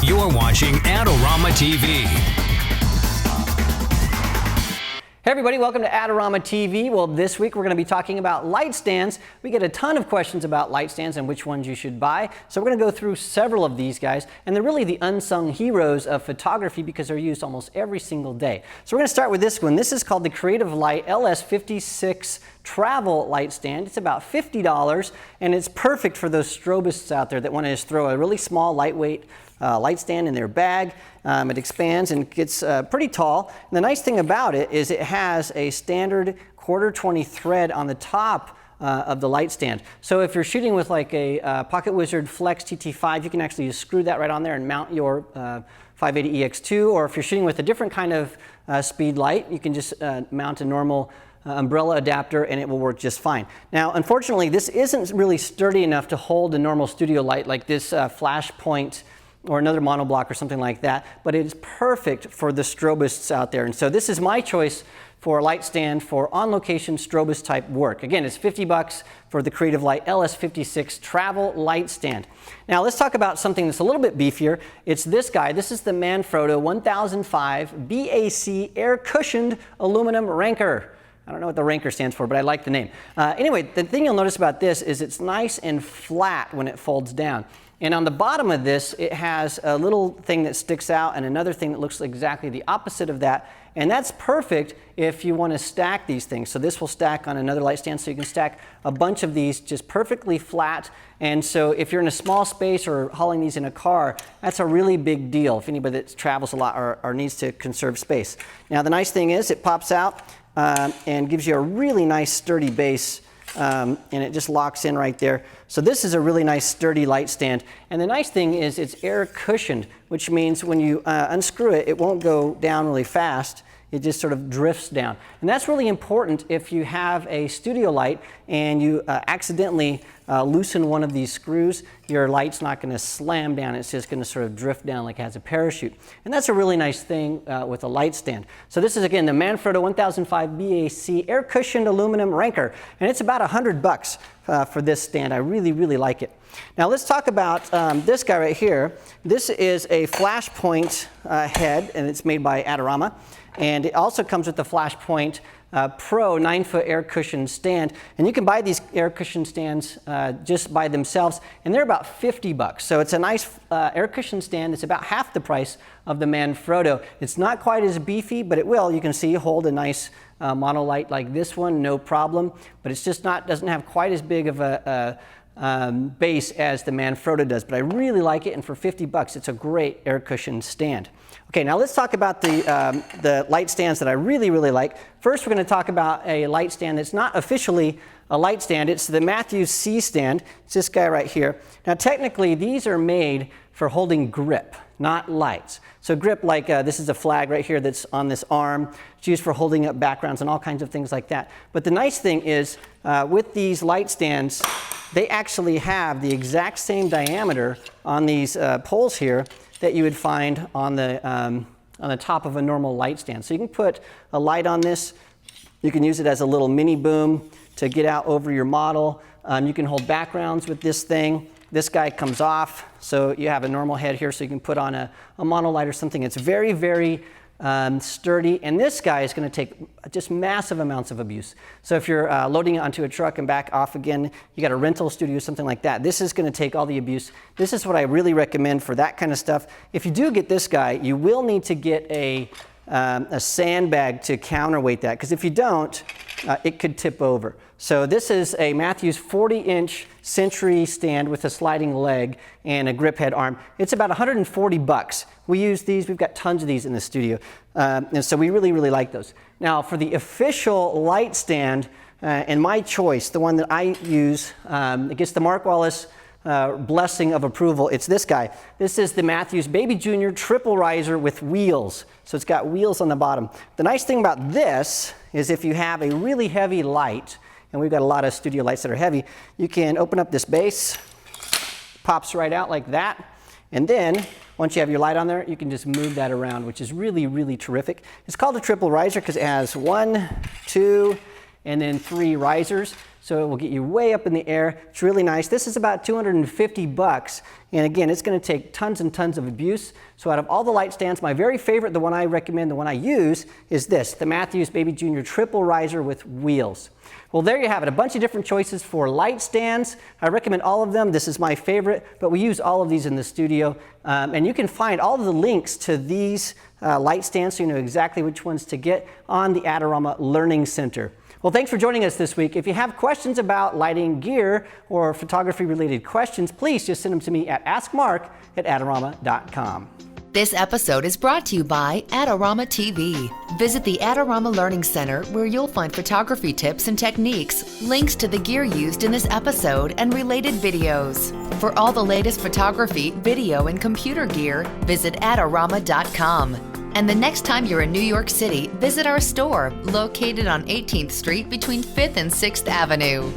You're watching Adorama TV. Hey everybody, welcome to Adorama TV. Well, this week we're going to be talking about light stands. We get a ton of questions about light stands and which ones you should buy. So we're going to go through several of these guys, and they're really the unsung heroes of photography because they're used almost every single day. So we're going to start with this one. This is called the Creative Light LS56 Travel Light Stand. It's about $50, and it's perfect for those strobists out there that want to just throw a really small, lightweight light stand in their bag. It expands and gets pretty tall. And the nice thing about it is it has a standard 1/4-20 thread on the top of the light stand. So if you're shooting with like a Pocket Wizard Flex TT5, you can actually just screw that right on there and mount your 580EX2. Or if you're shooting with a different kind of speed light, you can just mount a normal umbrella adapter and it will work just fine. Now, unfortunately, this isn't really sturdy enough to hold a normal studio light like this Flashpoint or another monoblock or something like that, but it is perfect for the strobists out there. And so this is my choice for a light stand for on-location strobist type work. Again, it's $50 for the Creative Light LS56 Travel Light Stand. Now let's talk about something that's a little bit beefier. It's this guy. This is the Manfrotto 1005 BAC air cushioned aluminum ranker. I don't know what the ranker stands for, but I like the name. Anyway, the thing you'll notice about this is it's nice and flat when it folds down. And on the bottom of this, it has a little thing that sticks out and another thing that looks exactly the opposite of that. And that's perfect if you want to stack these things. So this will stack on another light stand, so you can stack a bunch of these just perfectly flat. And so if you're in a small space or hauling these in a car, that's a really big deal if anybody that travels a lot or needs to conserve space. Now the nice thing is it pops out and gives you a really nice sturdy base. And it just locks in right there. So this is a really nice sturdy light stand. And the nice thing is it's air cushioned, which means when you unscrew it, it won't go down really fast. It just sort of drifts down. And that's really important if you have a studio light and you accidentally loosen one of these screws. Your light's not going to slam down. It's just going to sort of drift down like it has a parachute. And that's a really nice thing with a light stand. So this is, again, the Manfrotto 1005 BAC air cushioned aluminum ranker. And it's about $100 for this stand. I really, really like it. Now let's talk about this guy right here. This is a Flashpoint head, and it's made by Adorama. And it also comes with the Flashpoint Pro 9-foot air cushion stand. And you can buy these air cushion stands just by themselves, and they're about $50. So it's a nice air cushion stand. It's about half the price of the Manfrotto. It's not quite as beefy, but it will. You can see hold a nice monolight like this one, no problem. But it's just doesn't have quite as big of a base as the Manfrotto does, but I really like it, and for $50 it's a great air cushion stand. Okay, now let's talk about the light stands that I really, really like. First, we're going to talk about a light stand that's not officially a light stand. It's the Matthews C stand. It's this guy right here. Now technically these are made for holding grip, not lights. So grip, like this is a flag right here that's on this arm. It's used for holding up backgrounds and all kinds of things like that. But the nice thing is with these light stands, they actually have the exact same diameter on these poles here that you would find on the top of a normal light stand. So you can put a light on this. You can use it as a little mini boom to get out over your model. You can hold backgrounds with this thing. This guy comes off, so you have a normal head here, so you can put on a monolight or something. It's very, very sturdy, and this guy is going to take just massive amounts of abuse. So if you're loading it onto a truck and back off again, you got a rental studio, something like that, this is going to take all the abuse. This is what I really recommend for that kind of stuff. If you do get this guy, you will need to get a sandbag to counterweight that, because if you don't, it could tip over. So this is a Matthews 40-inch Century stand with a sliding leg and a grip head arm. It's about $140. We use these. We've got tons of these in the studio. And so we really, really like those. Now for the official light stand, and my choice, the one that I use, it gets the Mark Wallace blessing of approval. It's this guy. This is the Matthews Baby Junior triple riser with wheels. So it's got wheels on the bottom. The nice thing about this is if you have a really heavy light, and we've got a lot of studio lights that are heavy, you can open up this base, pops right out like that, and then once you have your light on there, you can just move that around, which is really, really terrific. It's called a triple riser because it has 1, 2, and then 3 risers. so it will get you way up in the air. It's really nice. This is about 250 bucks. And again, it's going to take tons and tons of abuse. So out of all the light stands, my very favorite, the one I recommend, the one I use, is this, the Matthews Baby Junior Triple Riser with wheels. Well, there you have it, a bunch of different choices for light stands. I recommend all of them. This is my favorite, but we use all of these in the studio. And you can find all of the links to these light stands so you know exactly which ones to get on the Adorama Learning Center. Well, thanks for joining us this week. If you have questions about lighting gear or photography-related questions, please just send them to me at AskMark@Adorama.com. This episode is brought to you by AdoramaTV. Visit the Adorama Learning Center where you'll find photography tips and techniques, links to the gear used in this episode, and related videos. For all the latest photography, video, and computer gear, visit Adorama.com. And the next time you're in New York City, visit our store located on 18th Street between 5th and 6th Avenue.